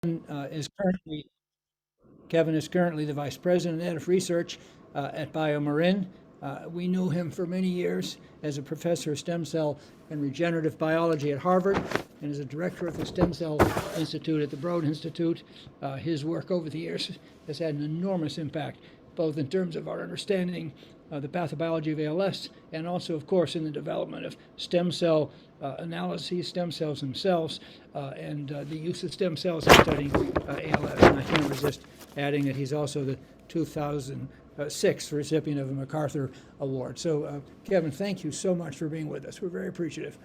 Kevin is currently the Vice President of Research at BioMarin. We knew him for many years as a professor of stem cell and regenerative biology at Harvard and as a director of the Stem Cell Institute at the Broad Institute. His work over the years has had an enormous impact, both in terms of our understanding the pathobiology of ALS and also, of course, in the development of stem cell analyses, stem cells themselves, and the use of stem cells in studying ALS. And I can't resist adding that he's also the 2006 recipient of a MacArthur Award. So, Kevin, thank you so much for being with us. We're very appreciative.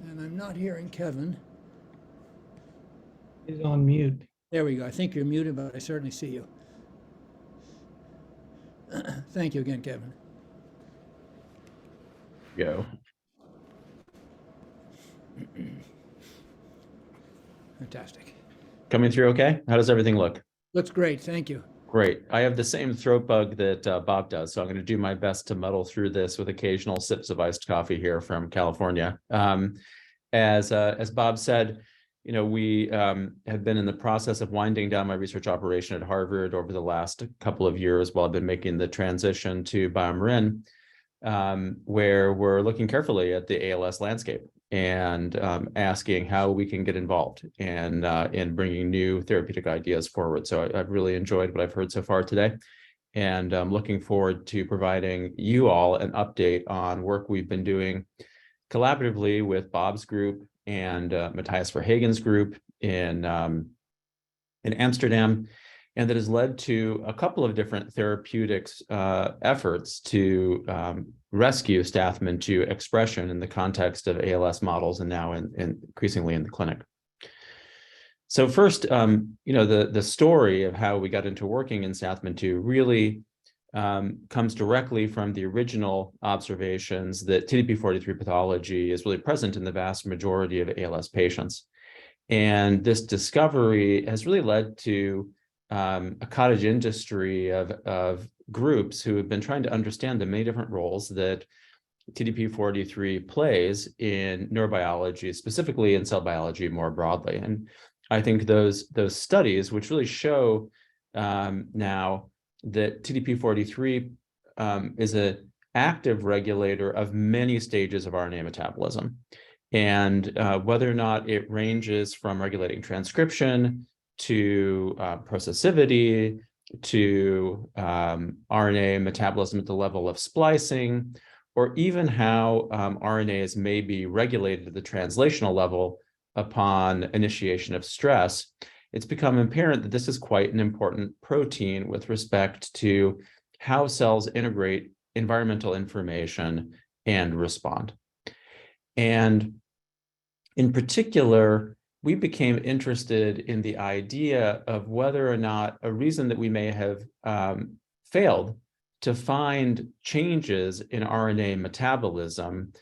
And I'm not hearing Kevin. He's on mute. There we go. I think you're muted, but I certainly see you. Thank you again, Kevin. Go. Fantastic. Coming through okay? How does everything look? Looks great. Thank you. Great. I have the same throat bug that Bob does, so I'm going to do my best to muddle through this with occasional sips of iced coffee here from California. As Bob said, you know, we have been in the process of winding down my research operation at Harvard over the last couple of years while I've been making the transition to BioMarin, where we're looking carefully at the ALS landscape and asking how we can get involved and in bringing new therapeutic ideas forward. So I've really enjoyed what I've heard so far today, and I'm looking forward to providing you all an update on work we've been doing collaboratively with Bob's group and Matthias Verhagen's group in Amsterdam, and that has led to a couple of different therapeutics efforts to rescue Stathmin2 expression in the context of ALS models and now increasingly in the clinic. So first, you know, the story of how we got into working in Stathmin2 really comes directly from the original observations that TDP-43 pathology is really present in the vast majority of ALS patients. And this discovery has really led to a cottage industry of groups who have been trying to understand the many different roles that TDP-43 plays in neurobiology, specifically in cell biology more broadly. And I think those studies, which really show now that TDP-43 is an active regulator of many stages of RNA metabolism. And whether or not it ranges from regulating transcription to processivity to RNA metabolism at the level of splicing, or even how RNAs may be regulated at the translational level upon initiation of stress, it's become apparent that this is quite an important protein with respect to how cells integrate environmental information and respond. And in particular, we became interested in the idea of whether or not a reason that we may have failed to find changes in RNA metabolism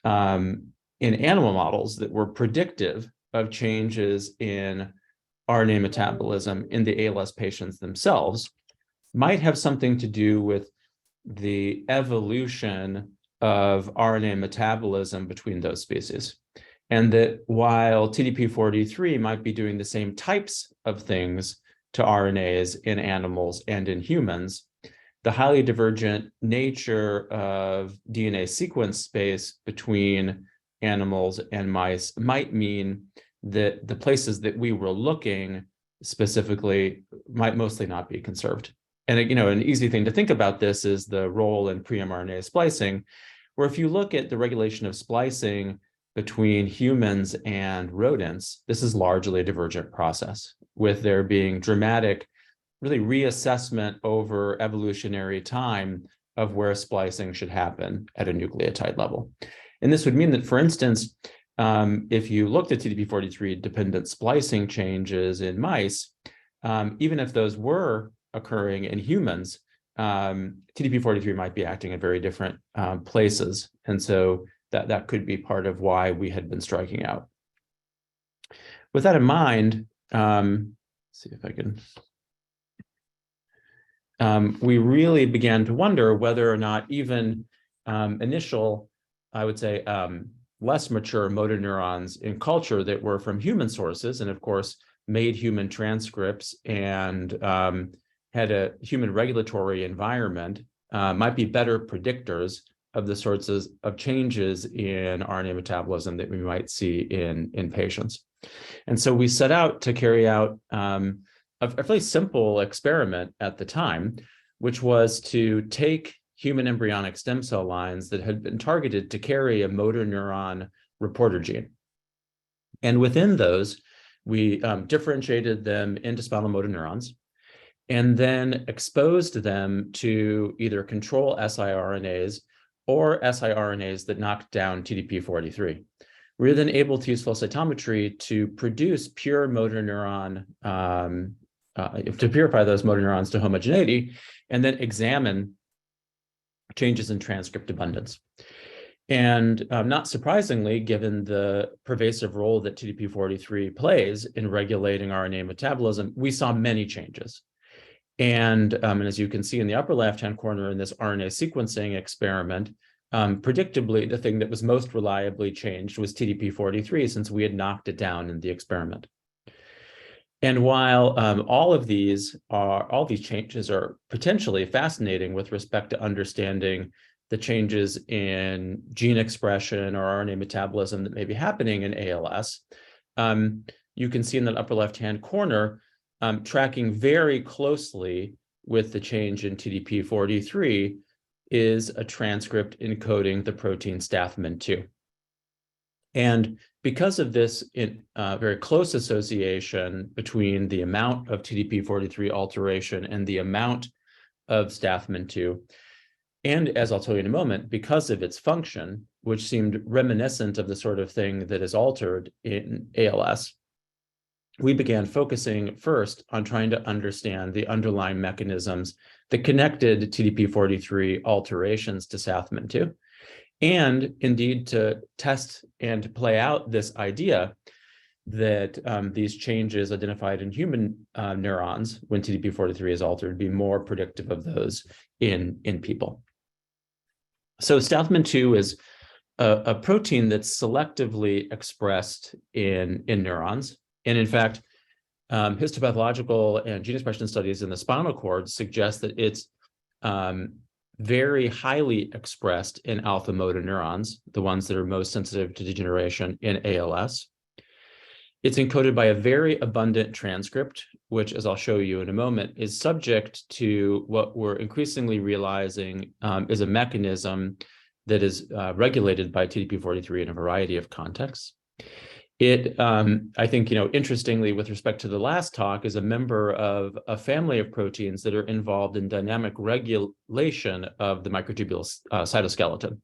in animal models that were predictive of changes in RNA metabolism in the ALS patients themselves might have something to do with the evolution of RNA metabolism between those species. And that while TDP-43 might be doing the same types of things to RNAs in animals and in humans, the highly divergent nature of DNA sequence space between animals and mice might mean that the places that we were looking specifically might mostly not be conserved. And, you know, an easy thing to think about this is the role in pre-mRNA splicing, where if you look at the regulation of splicing between humans and rodents, this is largely a divergent process, with there being dramatic, really reassessment over evolutionary time of where splicing should happen at a nucleotide level. And this would mean that, for instance, if you looked at TDP-43 dependent splicing changes in mice, even if those were occurring in humans, TDP-43 might be acting at very different places. And so that could be part of why we had been striking out. With that in mind, see if I can, we really began to wonder whether or not even initial, I would say, less mature motor neurons in culture that were from human sources, and of course, made human transcripts and had a human regulatory environment, might be better predictors of the sorts of changes in RNA metabolism that we might see in patients. And so we set out to carry out a fairly simple experiment at the time, which was to take human embryonic stem cell lines that had been targeted to carry a motor neuron reporter gene. And within those, we differentiated them into spinal motor neurons and then exposed them to either control siRNAs or siRNAs that knocked down TDP-43. We were then able to use flow cytometry to produce pure motor neuron, to purify those motor neurons to homogeneity, and then examine changes in transcript abundance. And not surprisingly, given the pervasive role that TDP-43 plays in regulating RNA metabolism, we saw many changes. And as you can see in the upper left-hand corner in this RNA sequencing experiment, predictably, the thing that was most reliably changed was TDP-43, since we had knocked it down in the experiment. And while all these changes are potentially fascinating with respect to understanding the changes in gene expression or RNA metabolism that may be happening in ALS, you can see in that upper left-hand corner, tracking very closely with the change in TDP-43 is a transcript encoding the protein Stathmin2. And because of this very close association between the amount of TDP-43 alteration and the amount of Stathmin2, and as I'll tell you in a moment, because of its function, which seemed reminiscent of the sort of thing that is altered in ALS, we began focusing first on trying to understand the underlying mechanisms that connected TDP-43 alterations to Stathmin2, and indeed to test and to play out this idea that these changes identified in human neurons when TDP-43 is altered be more predictive of those in people. So Stathmin2 is a protein that's selectively expressed in neurons. And in fact, histopathological and gene expression studies in the spinal cord suggest that it's very highly expressed in alpha motor neurons, the ones that are most sensitive to degeneration in ALS. It's encoded by a very abundant transcript, which, as I'll show you in a moment, is subject to what we're increasingly realizing is a mechanism that is regulated by TDP-43 in a variety of contexts. It, I think, interestingly, with respect to the last talk, is a member of a family of proteins that are involved in dynamic regulation of the microtubule cytoskeleton.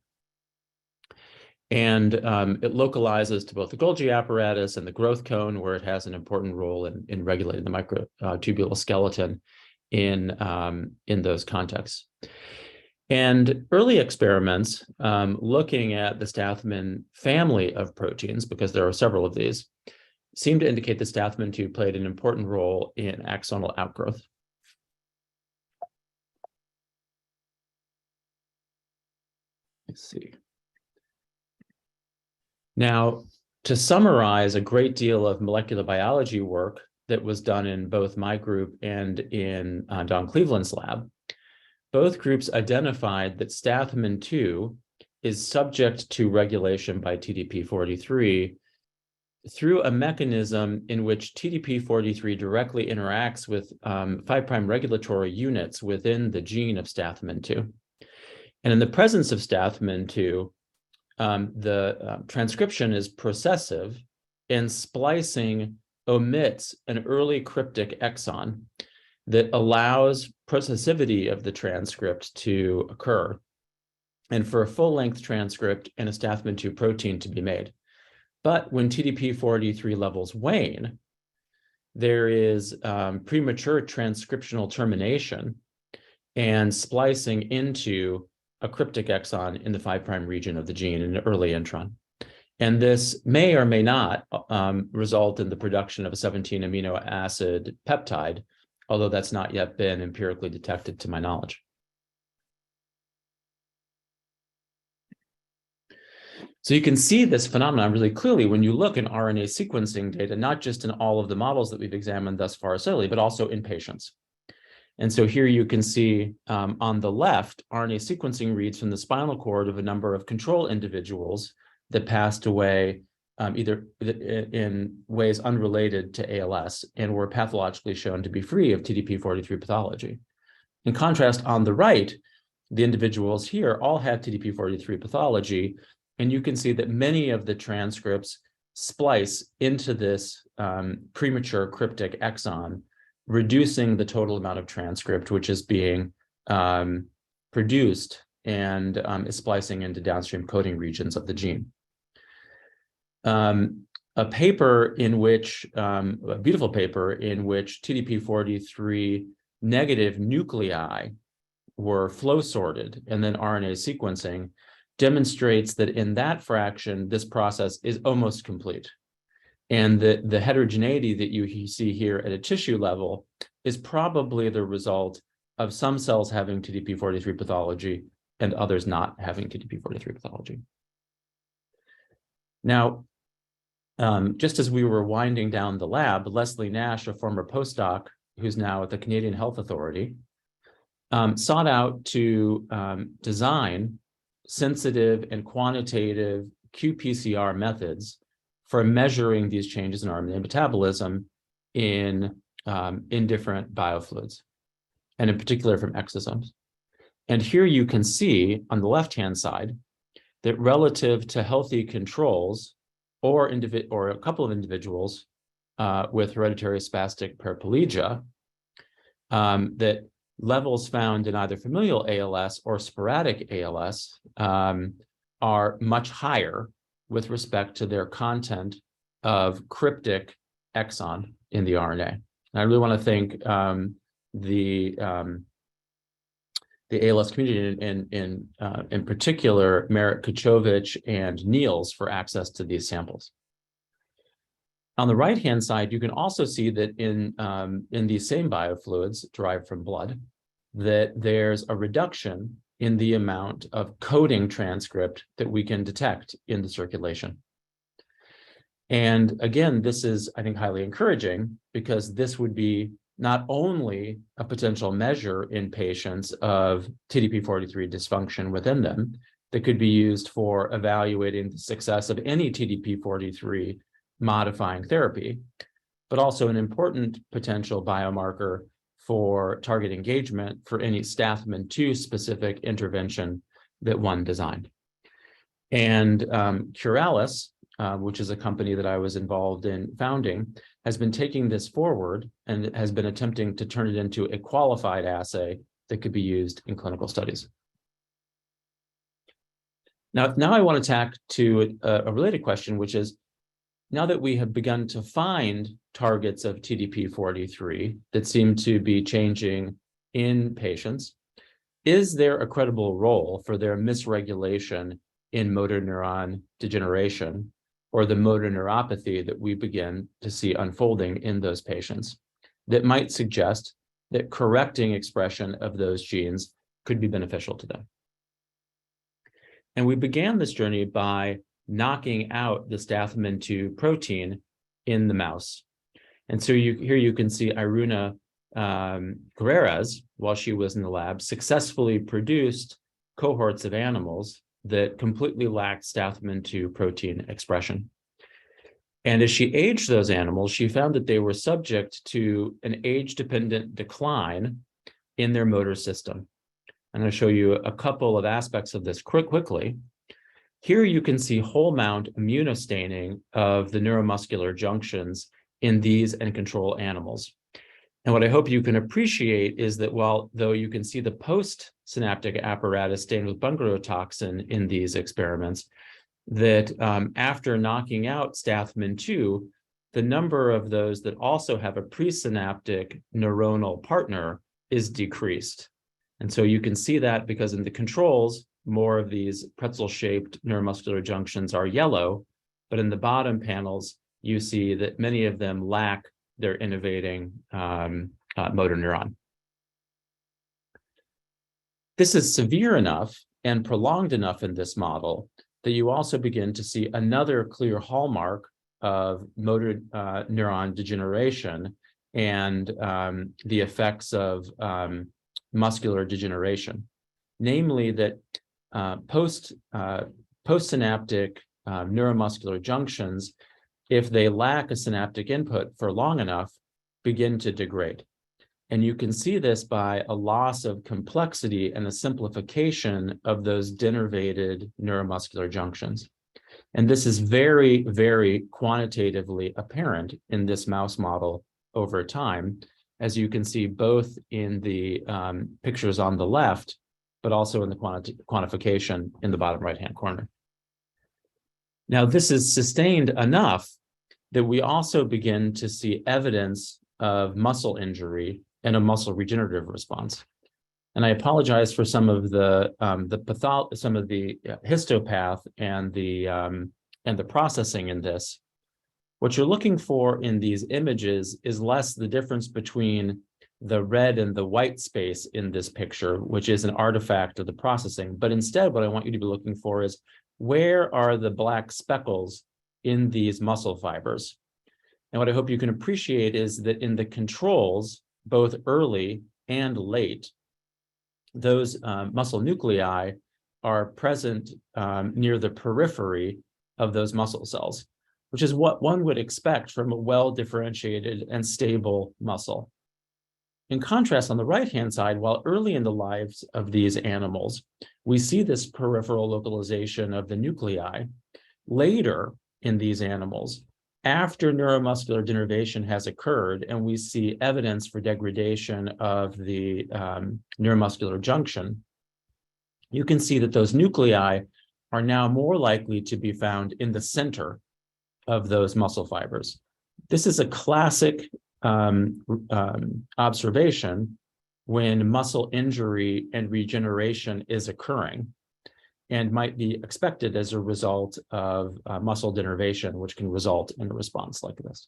And it localizes to both the Golgi apparatus and the growth cone, where it has an important role in regulating the microtubule skeleton in those contexts. And early experiments looking at the Stathmin family of proteins, because there are several of these, seem to indicate that Stathmin2 played an important role in axonal outgrowth. Let's see. Now, to summarize a great deal of molecular biology work that was done in both my group and in Don Cleveland's lab, both groups identified that Stathmin2 is subject to regulation by TDP-43 through a mechanism in which TDP-43 directly interacts with 5' regulatory units within the gene of Stathmin2. And in the presence of Stathmin2, the transcription is processive, and splicing omits an early cryptic exon that allows processivity of the transcript to occur, and for a full-length transcript and a Stathmin2 protein to be made. But when TDP-43 levels wane, there is premature transcriptional termination and splicing into a cryptic exon in the 5' region of the gene in an early intron. And this may or may not result in the production of a 17 amino acid peptide, although that's not yet been empirically detected to my knowledge. So you can see this phenomenon really clearly when you look in RNA sequencing data, not just in all of the models that we've examined thus far solely, but also in patients. And so here you can see on the left, RNA sequencing reads from the spinal cord of a number of control individuals that passed away either in ways unrelated to ALS and were pathologically shown to be free of TDP-43 pathology. In contrast, on the right, the individuals here all have TDP-43 pathology, and you can see that many of the transcripts splice into this premature cryptic exon, reducing the total amount of transcript which is being produced and is splicing into downstream coding regions of the gene. A paper in which, a beautiful paper in which TDP-43 negative nuclei were flow sorted and then RNA sequencing demonstrates that in that fraction, this process is almost complete. And the heterogeneity that you see here at a tissue level is probably the result of some cells having TDP-43 pathology and others not having TDP-43 pathology. Now, just as we were winding down the lab, Leslie Nash, a former postdoc who's now at the Canadian Health Authority, sought out to design sensitive and quantitative qPCR methods for measuring these changes in RNA metabolism in different biofluids, and in particular from exosomes. And here you can see on the left-hand side that relative to healthy controls or a couple of individuals with hereditary spastic paraplegia, that levels found in either familial ALS or sporadic ALS are much higher with respect to their content of cryptic exon in the RNA. And I really want to thank the ALS community, in particular, Merit Cudkowicz and Niels for access to these samples. On the right-hand side, you can also see that in these same biofluids derived from blood, that there's a reduction in the amount of coding transcript that we can detect in the circulation. And again, this is, I think, highly encouraging because this would be not only a potential measure in patients of TDP-43 dysfunction within them that could be used for evaluating the success of any TDP-43 modifying therapy, but also an important potential biomarker for target engagement for any Stathmin2 specific intervention that one designed. And Curalis, which is a company that I was involved in founding, has been taking this forward and has been attempting to turn it into a qualified assay that could be used in clinical studies. Now I want to tack to a related question, which is, now that we have begun to find targets of TDP-43 that seem to be changing in patients, is there a credible role for their misregulation in motor neuron degeneration or the motor neuropathy that we begin to see unfolding in those patients that might suggest that correcting expression of those genes could be beneficial to them? And we began this journey by knocking out the Stathmin2 protein in the mouse. And so here you can see Iruna Guerreras, while she was in the lab, successfully produced cohorts of animals that completely lacked Stathmin2 protein expression. And as she aged those animals, she found that they were subject to an age-dependent decline in their motor system. I'm going to show you a couple of aspects of this quickly. Here you can see whole mount immunostaining of the neuromuscular junctions in these and control animals. And what I hope you can appreciate is that though you can see the post-synaptic apparatus stained with bungarotoxin in these experiments, that after knocking out Stathmin2, the number of those that also have a presynaptic neuronal partner is decreased. And so you can see that because in the controls, more of these pretzel-shaped neuromuscular junctions are yellow, but in the bottom panels, you see that many of them lack their innervating motor neuron. This is severe enough and prolonged enough in this model that you also begin to see another clear hallmark of motor neuron degeneration and the effects of muscular degeneration, namely that postsynaptic neuromuscular junctions, if they lack a synaptic input for long enough, begin to degrade. And you can see this by a loss of complexity and a simplification of those denervated neuromuscular junctions. And this is very, very quantitatively apparent in this mouse model over time, as you can see both in the pictures on the left, but also in the quantification in the bottom right-hand corner. Now, this is sustained enough that we also begin to see evidence of muscle injury and a muscle regenerative response. And I apologize for some of the histopath and the processing in this. What you're looking for in these images is less the difference between the red and the white space in this picture, which is an artifact of the processing. But instead, what I want you to be looking for is, where are the black speckles in these muscle fibers? And what I hope you can appreciate is that in the controls, both early and late, those muscle nuclei are present near the periphery of those muscle cells, which is what one would expect from a well-differentiated and stable muscle. In contrast, on the right-hand side, while early in the lives of these animals, we see this peripheral localization of the nuclei. Later in these animals, after neuromuscular denervation has occurred and we see evidence for degradation of the neuromuscular junction, you can see that those nuclei are now more likely to be found in the center of those muscle fibers. This is a classic observation when muscle injury and regeneration is occurring, and might be expected as a result of muscle denervation, which can result in a response like this.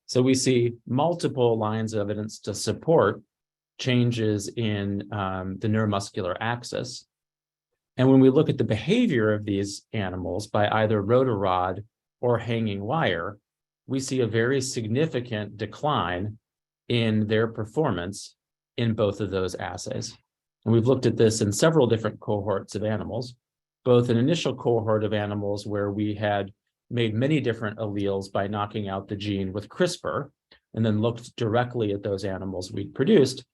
So we see multiple lines of evidence to support changes in the neuromuscular axis. And when we look at the behavior of these animals by either rotor rod or hanging wire, we see a very significant decline in their performance in both of those assays. And we've looked at this in several different cohorts of animals, both an initial cohort of animals where we had made many different alleles by knocking out the gene with CRISPR, and then looked directly at those animals we'd produced.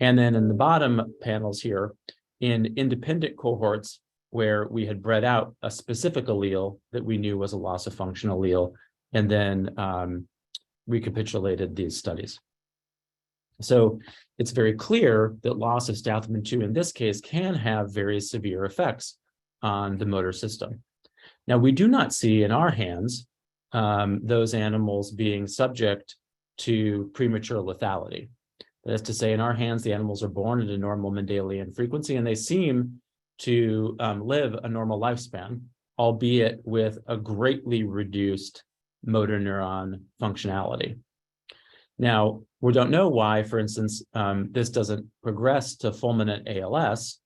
And then in the bottom panels here, in independent cohorts where we had bred out a specific allele that we knew was a loss of function allele, and then recapitulated these studies. So it's very clear that loss of Stathmin2 in this case can have very severe effects on the motor system. Now, we do not see in our hands those animals being subject to premature lethality. That is to say, in our hands, the animals are born at a normal Mendelian frequency, and they seem to live a normal lifespan, albeit with a greatly reduced motor neuron functionality. Now, we don't know why, for instance, this doesn't progress to fulminant ALS,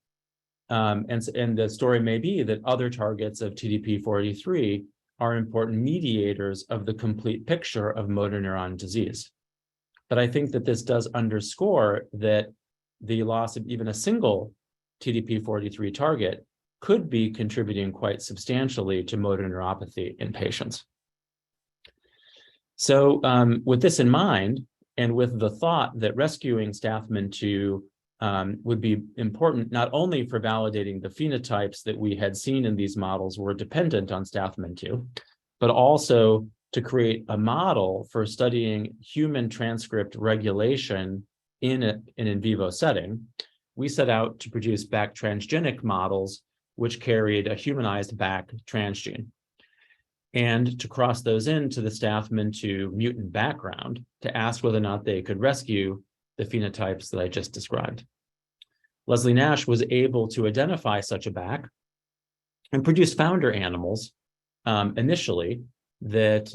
and the story may be that other targets of TDP-483 are important mediators of the complete picture of motor neuron disease. But I think that this does underscore that the loss of even a single TDP-483 target could be contributing quite substantially to motor neuropathy in patients. So with this in mind, and with the thought that rescuing Stathmin2 would be important not only for validating the phenotypes that we had seen in these models were dependent on Stathmin2, but also to create a model for studying human transcript regulation in an in vivo setting, we set out to produce back transgenic models which carried a humanized back transgene, and to cross those into the Stathmin2 mutant background to ask whether or not they could rescue the phenotypes that I just described. Leslie Nash was able to identify such a back and produce founder animals initially that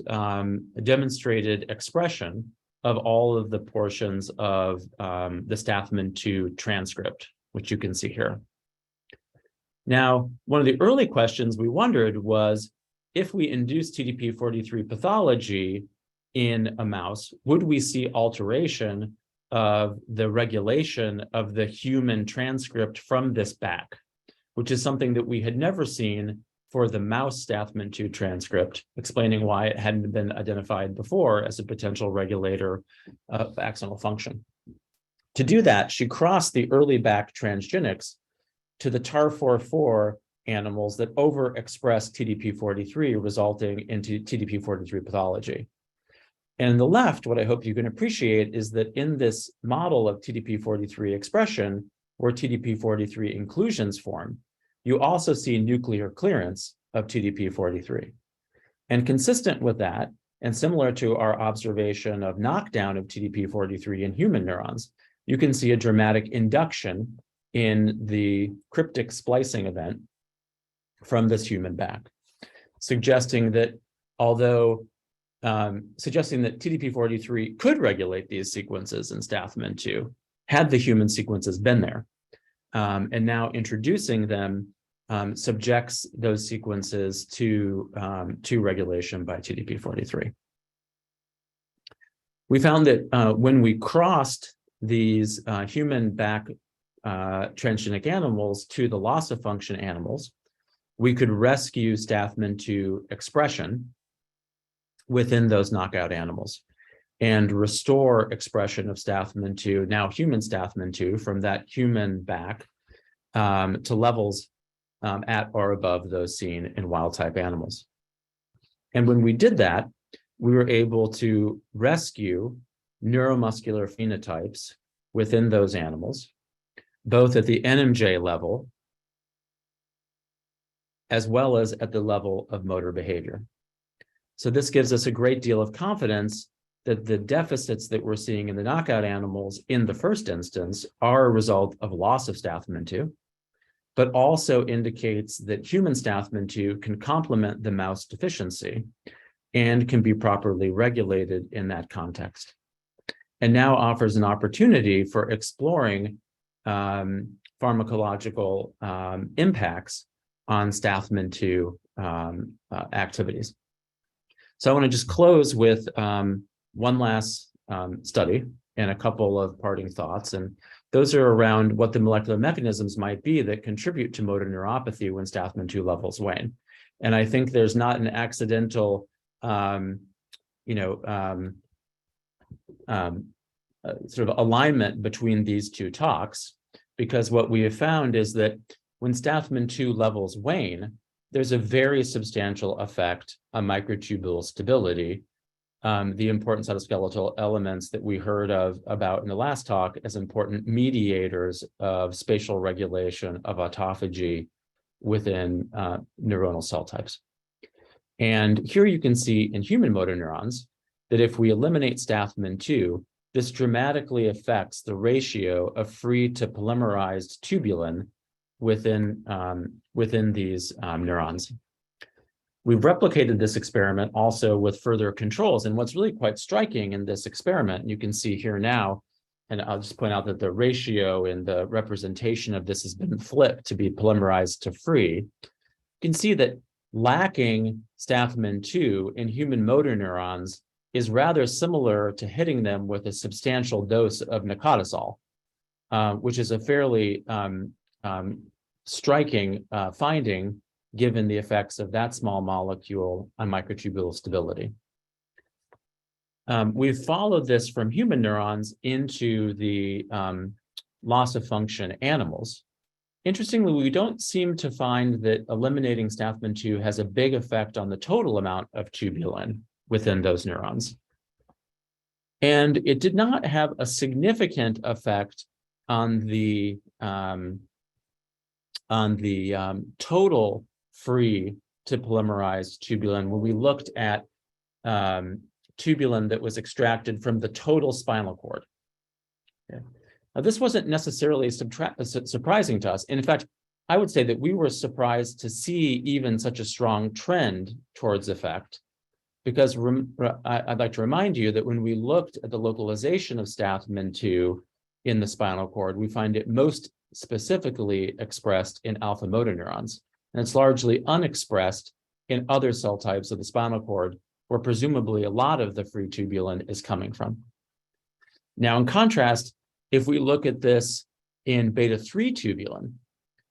demonstrated expression of all of the portions of the Stathmin2 transcript, which you can see here. Now, one of the early questions we wondered was, if we induce TDP-43 pathology in a mouse, would we see alteration of the regulation of the human transcript from this back, which is something that we had never seen for the mouse Stathmin2 transcript, explaining why it hadn't been identified before as a potential regulator of axonal function. To do that, she crossed the early back transgenics to the TAR44 animals that overexpress TDP-43, resulting into TDP-43 pathology. And on the left, what I hope you can appreciate is that in this model of TDP-43 expression, where TDP-43 inclusions form, you also see nuclear clearance of TDP-43. And consistent with that, and similar to our observation of knockdown of TDP-43 in human neurons, you can see a dramatic induction in the cryptic splicing event from this human back, suggesting that TDP-43 could regulate these sequences in Stathmin2 had the human sequences been there. And now introducing them subjects those sequences to regulation by TDP-43. We found that when we crossed these human back transgenic animals to the loss of function animals, we could rescue Stathmin2 expression within those knockout animals and restore expression of Stathmin2, now human Stathmin2, from that human back to levels at or above those seen in wild type animals. And when we did that, we were able to rescue neuromuscular phenotypes within those animals, both at the NMJ level, as well as at the level of motor behavior. So this gives us a great deal of confidence that the deficits that we're seeing in the knockout animals in the first instance are a result of loss of Stathmin2, but also indicates that human Stathmin2 can complement the mouse deficiency and can be properly regulated in that context. And now offers an opportunity for exploring pharmacological impacts on Stathmin2 activities. So I want to just close with one last study and a couple of parting thoughts. And those are around what the molecular mechanisms might be that contribute to motor neuropathy when Stathmin2 levels wane. And I think there's not an accidental, sort of alignment between these two talks, because what we have found is that when Stathmin2 levels wane, there's a very substantial effect on microtubule stability, the important cytoskeletal elements that we heard about in the last talk as important mediators of spatial regulation of autophagy within neuronal cell types. And here you can see in human motor neurons that if we eliminate Stathmin2, this dramatically affects the ratio of free to polymerized tubulin within these neurons. We've replicated this experiment also with further controls. And what's really quite striking in this experiment, you can see here now, and I'll just point out that the ratio in the representation of this has been flipped to be polymerized to free. You can see that lacking Stathmin2 in human motor neurons is rather similar to hitting them with a substantial dose of nicotazole, which is a fairly striking finding given the effects of that small molecule on microtubule stability. We've followed this from human neurons into the loss of function animals. Interestingly, we don't seem to find that eliminating Stathmin2 has a big effect on the total amount of tubulin within those neurons. And it did not have a significant effect on the total free to polymerized tubulin when we looked at tubulin that was extracted from the total spinal cord. Okay. Now, this wasn't necessarily surprising to us. In fact, I would say that we were surprised to see even such a strong trend towards effect, because I'd like to remind you that when we looked at the localization of Stathmin2 in the spinal cord, we find it most specifically expressed in alpha motor neurons, and it's largely unexpressed in other cell types of the spinal cord, where presumably a lot of the free tubulin is coming from. Now, in contrast, if we look at this in beta-3 tubulin,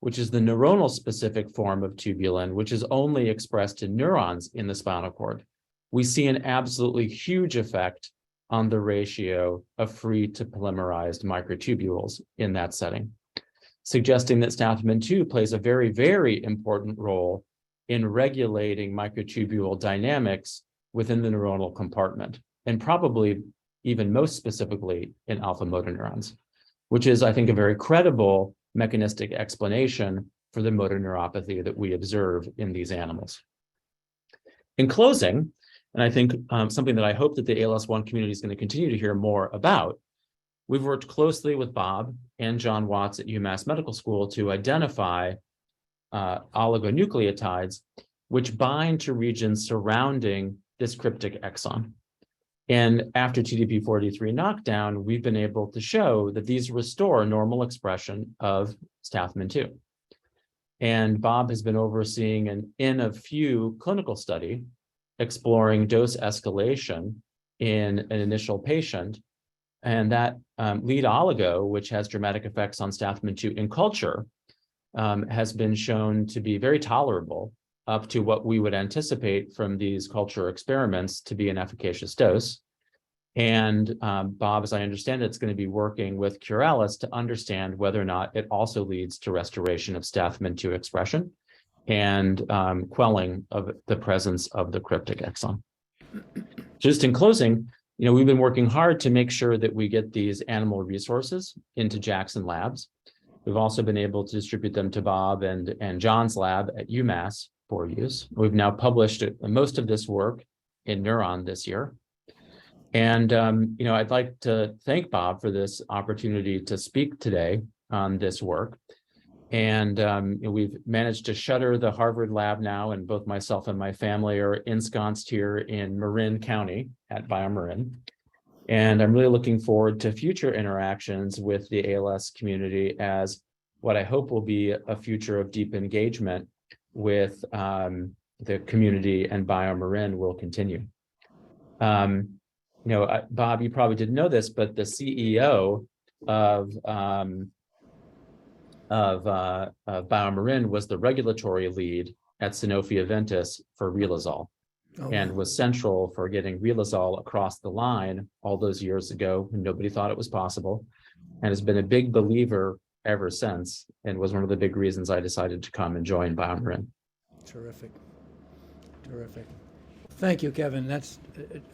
which is the neuronal specific form of tubulin, which is only expressed in neurons in the spinal cord, we see an absolutely huge effect on the ratio of free to polymerized microtubules in that setting, suggesting that Stathmin2 plays a very, very important role in regulating microtubule dynamics within the neuronal compartment, and probably even most specifically in alpha motor neurons, which is, I think, a very credible mechanistic explanation for the motor neuropathy that we observe in these animals. In closing, and I think something that I hope that the ALS ONE community is going to continue to hear more about, we've worked closely with Bob and John Watts at UMass Medical School to identify oligonucleotides which bind to regions surrounding this cryptic exon. And after TDP-43 knockdown, we've been able to show that these restore normal expression of Stathmin2. And Bob has been overseeing an N of few clinical study exploring dose escalation in an initial patient. And that lead oligo, which has dramatic effects on Stathmin2 in culture, has been shown to be very tolerable up to what we would anticipate from these culture experiments to be an efficacious dose. And Bob, as I understand it, is going to be working with Curalis to understand whether or not it also leads to restoration of Stathmin2 expression and quelling of the presence of the cryptic exon. Just in closing, we've been working hard to make sure that we get these animal resources into Jackson labs. We've also been able to distribute them to Bob and John's lab at UMass for use. We've now published most of this work in Neuron this year. And, I'd like to thank Bob for this opportunity to speak today on this work. And we've managed to shutter the Harvard lab now, and both myself and my family are ensconced here in Marin County at BioMarin. And I'm really looking forward to future interactions with the ALS community as what I hope will be a future of deep engagement with the community, and BioMarin will continue. Bob, you probably didn't know this, but the CEO of BioMarin was the regulatory lead at Sanofi Aventis for Riluzole, and was central for getting Riluzole across the line all those years ago when nobody thought it was possible, and has been a big believer ever since, and was one of the big reasons I decided to come and join BioMarin. Terrific. Terrific. Thank you, Kevin. That's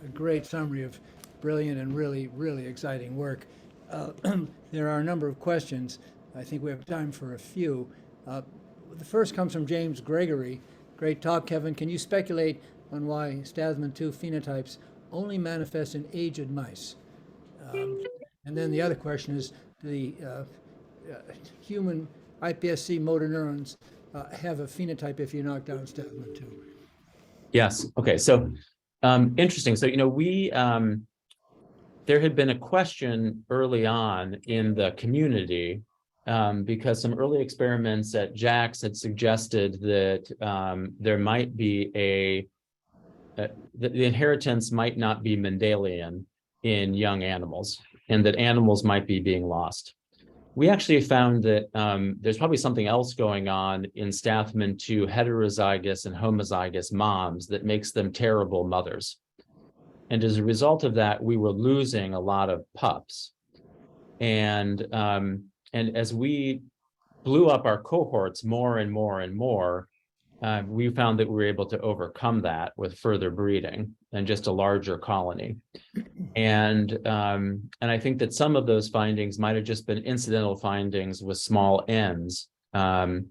a great summary of brilliant and really, really exciting work. There are a number of questions. I think we have time for a few. The first comes from James Gregory. Great talk, Kevin. Can you speculate on why Stathmin2 phenotypes only manifest in aged mice? And then the other question is, do the human iPSC motor neurons have a phenotype if you knock down Stathmin2? Yes. Okay. So interesting. So, there had been a question early on in the community because some early experiments at JAX had suggested that there might be the inheritance might not be Mendelian in young animals, and that animals might be being lost. We actually found that there's probably something else going on in Stathmin2 heterozygous and homozygous moms that makes them terrible mothers. And as a result of that, we were losing a lot of pups. And as we blew up our cohorts more and more and more, we found that we were able to overcome that with further breeding and just a larger colony. And I think that some of those findings might have just been incidental findings with small n's. But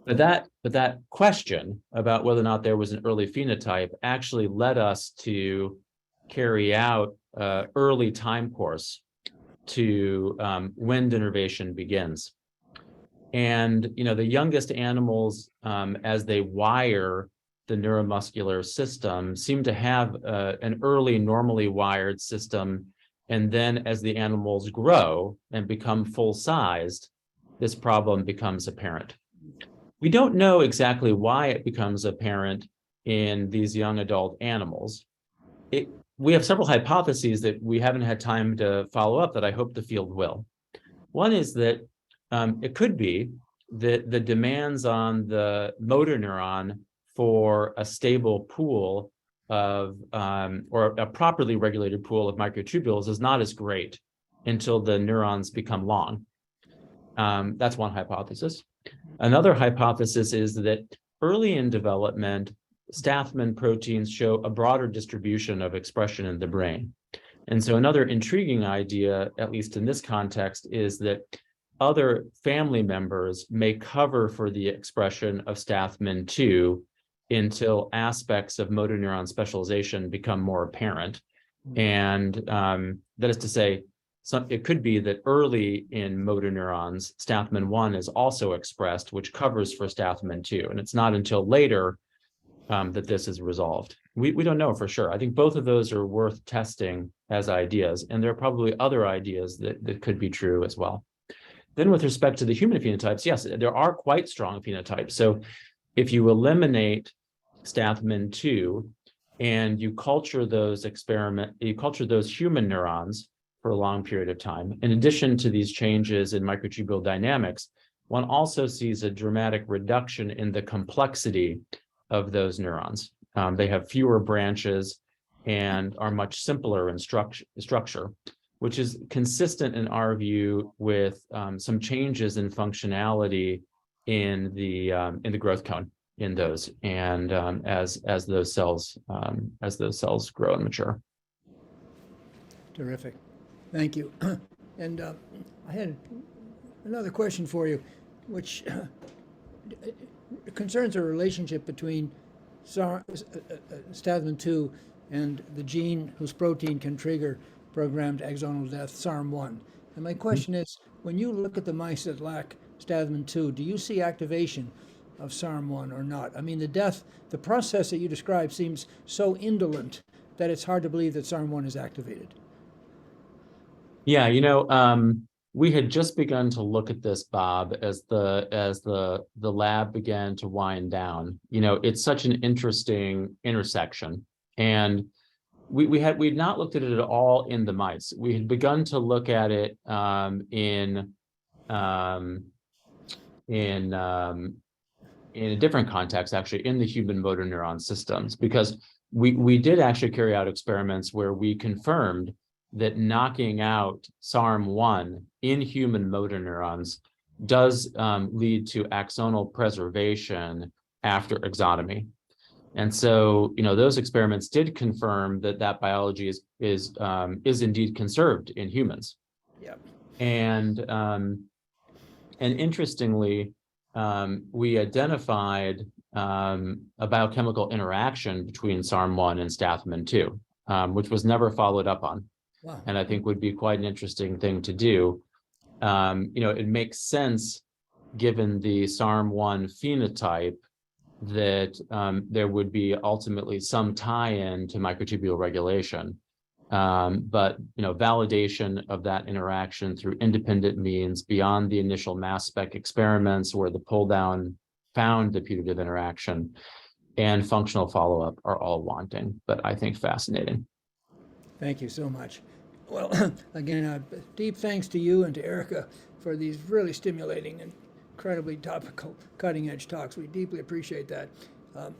that question about whether or not there was an early phenotype actually led us to carry out early time course to when denervation begins. And the youngest animals, as they wire the neuromuscular system, seem to have an early normally wired system, and then as the animals grow and become full-sized, this problem becomes apparent. We don't know exactly why it becomes apparent in these young adult animals. We have several hypotheses that we haven't had time to follow up that I hope the field will. One is that it could be that the demands on the motor neuron for a stable pool of, or a properly regulated pool of microtubules is not as great until the neurons become long. That's one hypothesis. Another hypothesis is that early in development, Stathmin proteins show a broader distribution of expression in the brain. And so another intriguing idea, at least in this context, is that other family members may cover for the expression of Stathmin2 until aspects of motor neuron specialization become more apparent. And that is to say, it could be that early in motor neurons, Stathmin1 is also expressed, which covers for Stathmin2. And it's not until later that this is resolved. We don't know for sure. I think both of those are worth testing as ideas, and there are probably other ideas that could be true as well. Then with respect to the human phenotypes, yes, there are quite strong phenotypes. So if you eliminate Stathmin2 and you culture those human neurons for a long period of time, in addition to these changes in microtubule dynamics, one also sees a dramatic reduction in the complexity of those neurons. They have fewer branches and are much simpler in structure, which is consistent in our view with some changes in functionality in the growth cone in those, and as those cells grow and mature. Terrific, thank you. And I had another question for you, which concerns a relationship between Stathmin2 and the gene whose protein can trigger programmed axonal death, SARM1. And my question is, when you look at the mice that lack Stathmin2, do you see activation of SARM1 or not? I mean, the process that you described seems so indolent that it's hard to believe that SARM1 is activated. Yeah, we had just begun to look at this, Bob, as the lab began to wind down. It's such an interesting intersection, and we'd not looked at it at all in the mice. We had begun to look at it in a different context, actually, in the human motor neuron systems, because we did actually carry out experiments where we confirmed that knocking out SARM1 in human motor neurons does lead to axonal preservation after axonomy. And so, those experiments did confirm that biology is indeed conserved in humans. Yep. And interestingly, we identified a biochemical interaction between SARM1 and Stathmin2, which was never followed up on. Wow. And I think would be quite an interesting thing to do. It makes sense, given the SARM1 phenotype, that there would be ultimately some tie-in to microtubule regulation. But validation of that interaction through independent means beyond the initial mass spec experiments where the pull down found the putative interaction and functional follow-up are all wanting, but I think fascinating. Thank you so much. Well, again, deep thanks to you and to Erica for these really stimulating and incredibly topical, cutting-edge talks. We deeply appreciate that.